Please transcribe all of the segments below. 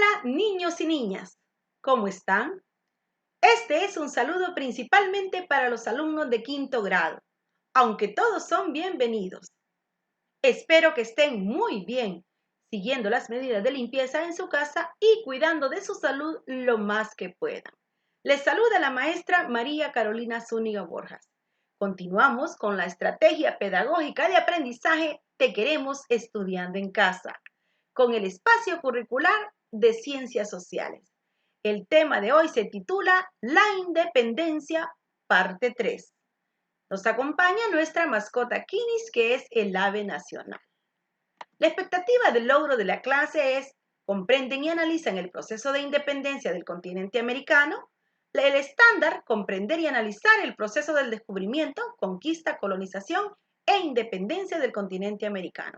Hola, niños y niñas. ¿Cómo están? Este es un saludo principalmente para los alumnos de quinto grado, aunque todos son bienvenidos. Espero que estén muy bien, siguiendo las medidas de limpieza en su casa y cuidando de su salud lo más que puedan. Les saluda la maestra María Carolina Zúñiga Borjas. Continuamos con la estrategia pedagógica de aprendizaje Te queremos estudiando en casa, con el espacio curricular de Ciencias Sociales. El tema de hoy se titula La Independencia, parte 3. Nos acompaña nuestra mascota Kinis, que es el ave nacional. La expectativa del logro de la clase es: comprenden y analizan el proceso de independencia del continente americano. El estándar: comprender y analizar el proceso del descubrimiento, conquista, colonización e independencia del continente americano.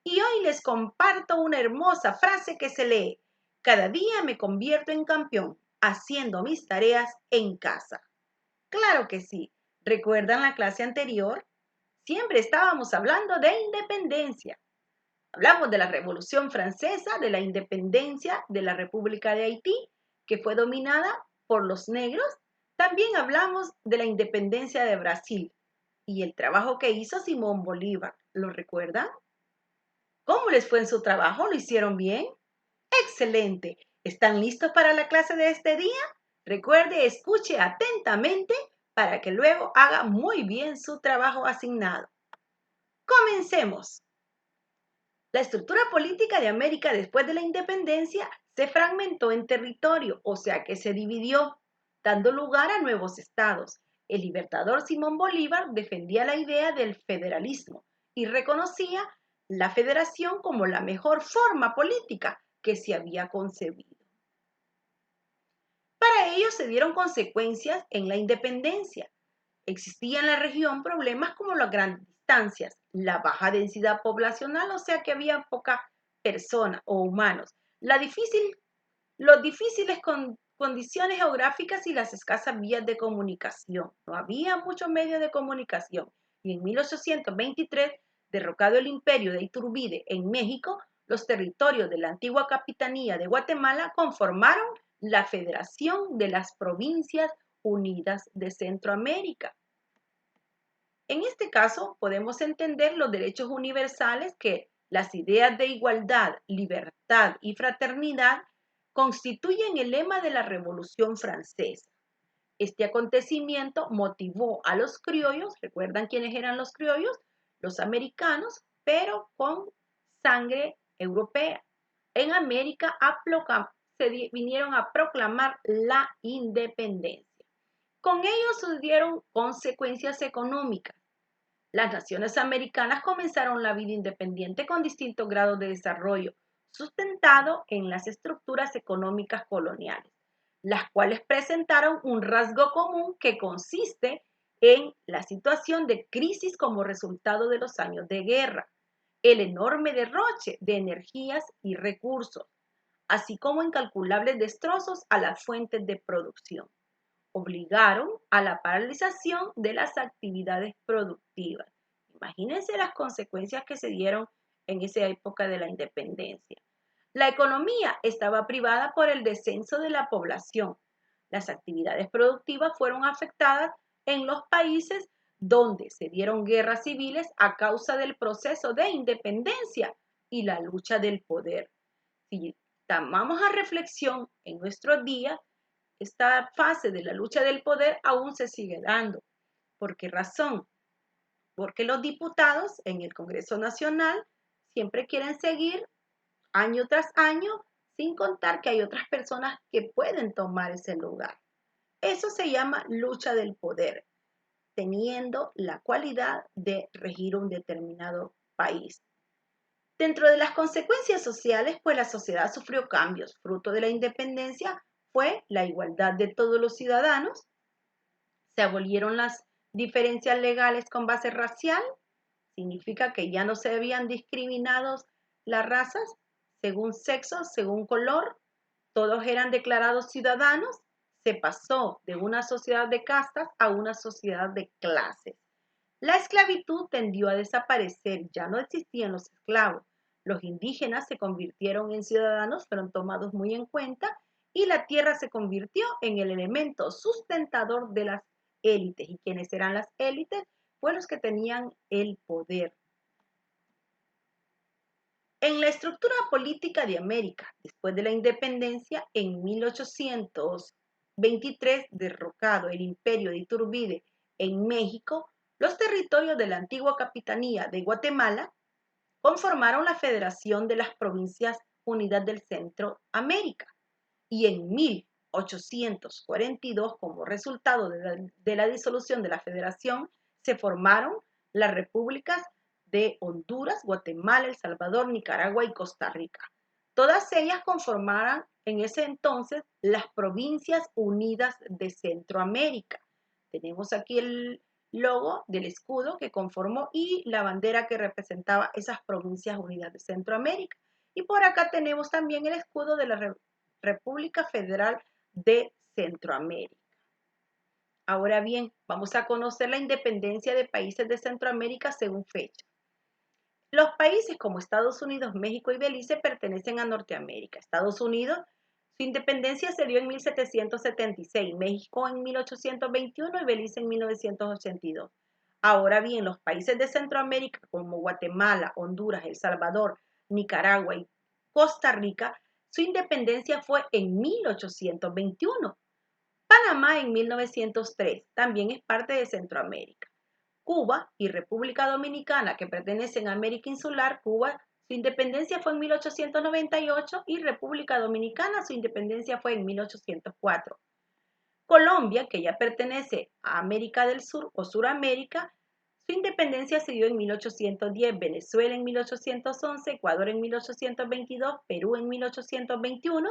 Y hoy les comparto una hermosa frase que se lee: cada día me convierto en campeón haciendo mis tareas en casa. Claro que sí. ¿Recuerdan la clase anterior? Siempre estábamos hablando de independencia. Hablamos de la Revolución Francesa, de la independencia de la República de Haití, que fue dominada por los negros. También hablamos de la independencia de Brasil y el trabajo que hizo Simón Bolívar. ¿Lo recuerdan? ¿Cómo les fue en su trabajo? ¿Lo hicieron bien? ¡Excelente! ¿Están listos para la clase de este día? Recuerde, escuche atentamente para que luego haga muy bien su trabajo asignado. Comencemos. La estructura política de América después de la independencia se fragmentó en territorio, o sea que se dividió, dando lugar a nuevos estados. El libertador Simón Bolívar defendía la idea del federalismo y reconocía la federación como la mejor forma política que se había concebido. Para ello se dieron consecuencias en la independencia. Existían en la región problemas como las grandes distancias, la baja densidad poblacional, o sea que había pocas personas o humanos, los difíciles condiciones geográficas y las escasas vías de comunicación. No había muchos medios de comunicación. Y en 1823, derrocado el imperio de Iturbide en México, los territorios de la antigua capitanía de Guatemala conformaron la Federación de las Provincias Unidas de Centroamérica. En este caso, podemos entender los derechos universales que las ideas de igualdad, libertad y fraternidad constituyen el lema de la Revolución Francesa. Este acontecimiento motivó a los criollos, ¿recuerdan quiénes eran los criollos? Los americanos, pero con sangre europea. En América se vinieron a proclamar la independencia. Con ello sucedieron consecuencias económicas. Las naciones americanas comenzaron la vida independiente con distintos grados de desarrollo, sustentado en las estructuras económicas coloniales, las cuales presentaron un rasgo común que consiste en la situación de crisis como resultado de los años de guerra, el enorme derroche de energías y recursos, así como incalculables destrozos a las fuentes de producción. Obligaron a la paralización de las actividades productivas. Imagínense las consecuencias que se dieron en esa época de la independencia. La economía estaba privada por el descenso de la población. Las actividades productivas fueron afectadas en los países donde se dieron guerras civiles a causa del proceso de independencia y la lucha del poder. Si tomamos a reflexión en nuestros días, esta fase de la lucha del poder aún se sigue dando. ¿Por qué razón? Porque los diputados en el Congreso Nacional siempre quieren seguir año tras año, sin contar que hay otras personas que pueden tomar ese lugar. Eso se llama lucha del poder, teniendo la cualidad de regir un determinado país. Dentro de las consecuencias sociales, pues la sociedad sufrió cambios. Fruto de la independencia fue la igualdad de todos los ciudadanos. Se abolieron las diferencias legales con base racial. Significa que ya no se habían discriminado las razas según sexo, según color. Todos eran declarados ciudadanos. Se pasó de una sociedad de castas a una sociedad de clases. La esclavitud tendió a desaparecer, ya no existían los esclavos. Los indígenas se convirtieron en ciudadanos, fueron tomados muy en cuenta y la tierra se convirtió en el elemento sustentador de las élites. ¿Y quiénes eran las élites? Pues los que tenían el poder. En la estructura política de América, después de la independencia, en 1823, derrocado el imperio de Iturbide en México, los territorios de la antigua capitanía de Guatemala conformaron la Federación de las Provincias Unidas del Centroamérica y en 1842, como resultado de la disolución de la Federación, se formaron las repúblicas de Honduras, Guatemala, El Salvador, Nicaragua y Costa Rica. Todas ellas conformaron en ese entonces las Provincias Unidas de Centroamérica. Tenemos aquí el logo del escudo que conformó y la bandera que representaba esas Provincias Unidas de Centroamérica. Y por acá tenemos también el escudo de la República Federal de Centroamérica. Ahora bien, vamos a conocer la independencia de países de Centroamérica según fecha. Los países como Estados Unidos, México y Belice pertenecen a Norteamérica. Estados Unidos, su independencia se dio en 1776, México en 1821 y Belice en 1982. Ahora bien, los países de Centroamérica como Guatemala, Honduras, El Salvador, Nicaragua y Costa Rica, su independencia fue en 1821. Panamá en 1903, también es parte de Centroamérica. Cuba y República Dominicana, que pertenecen a América Insular, Cuba, su independencia fue en 1898 y República Dominicana, su independencia fue en 1804. Colombia, que ya pertenece a América del Sur o Suramérica, su independencia se dio en 1810, Venezuela en 1811, Ecuador en 1822, Perú en 1821,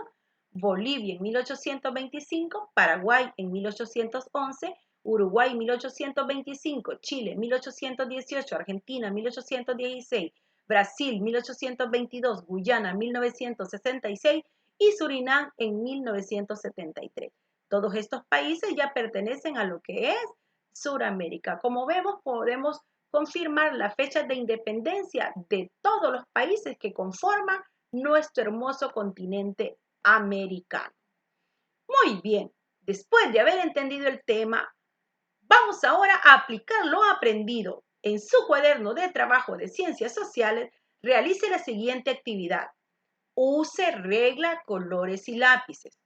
Bolivia en 1825, Paraguay en 1811, Uruguay 1825, Chile 1818, Argentina 1816, Brasil 1822, Guyana 1966 y Surinam en 1973. Todos estos países ya pertenecen a lo que es Suramérica. Como vemos, podemos confirmar la fecha de independencia de todos los países que conforman nuestro hermoso continente americano. Muy bien, después de haber entendido el tema, vamos ahora a aplicar lo aprendido. En su cuaderno de trabajo de ciencias sociales, realice la siguiente actividad. Use regla, colores y lápices.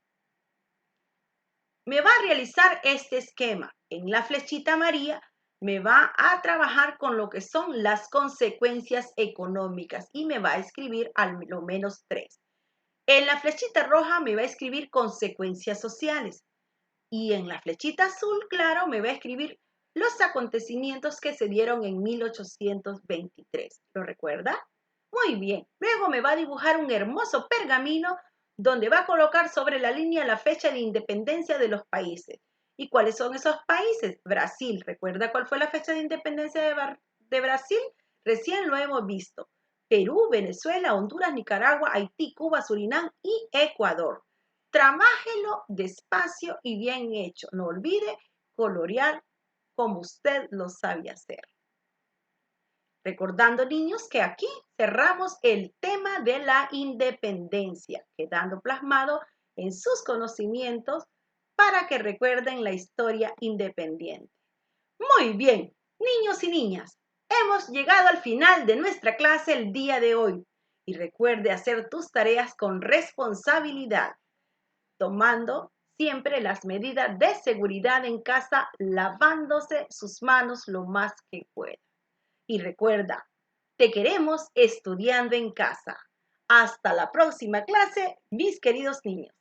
Me va a realizar este esquema. En la flechita amarilla me va a trabajar con lo que son las consecuencias económicas y me va a escribir al lo menos 3. En la flechita roja me va a escribir consecuencias sociales. Y en la flechita azul, claro, me va a escribir los acontecimientos que se dieron en 1823. ¿Lo recuerda? Muy bien. Luego me va a dibujar un hermoso pergamino donde va a colocar sobre la línea la fecha de independencia de los países. ¿Y cuáles son esos países? Brasil. ¿Recuerda cuál fue la fecha de independencia de Brasil? Recién lo hemos visto. Perú, Venezuela, Honduras, Nicaragua, Haití, Cuba, Surinam y Ecuador. Trabájelo despacio y bien hecho. No olvide colorear como usted lo sabe hacer. Recordando, niños, que aquí cerramos el tema de la independencia, quedando plasmado en sus conocimientos para que recuerden la historia independiente. Muy bien, niños y niñas, hemos llegado al final de nuestra clase el día de hoy. Y recuerde hacer tus tareas con responsabilidad, tomando siempre las medidas de seguridad en casa, lavándose sus manos lo más que pueda. Y recuerda, te queremos estudiando en casa. Hasta la próxima clase, mis queridos niños.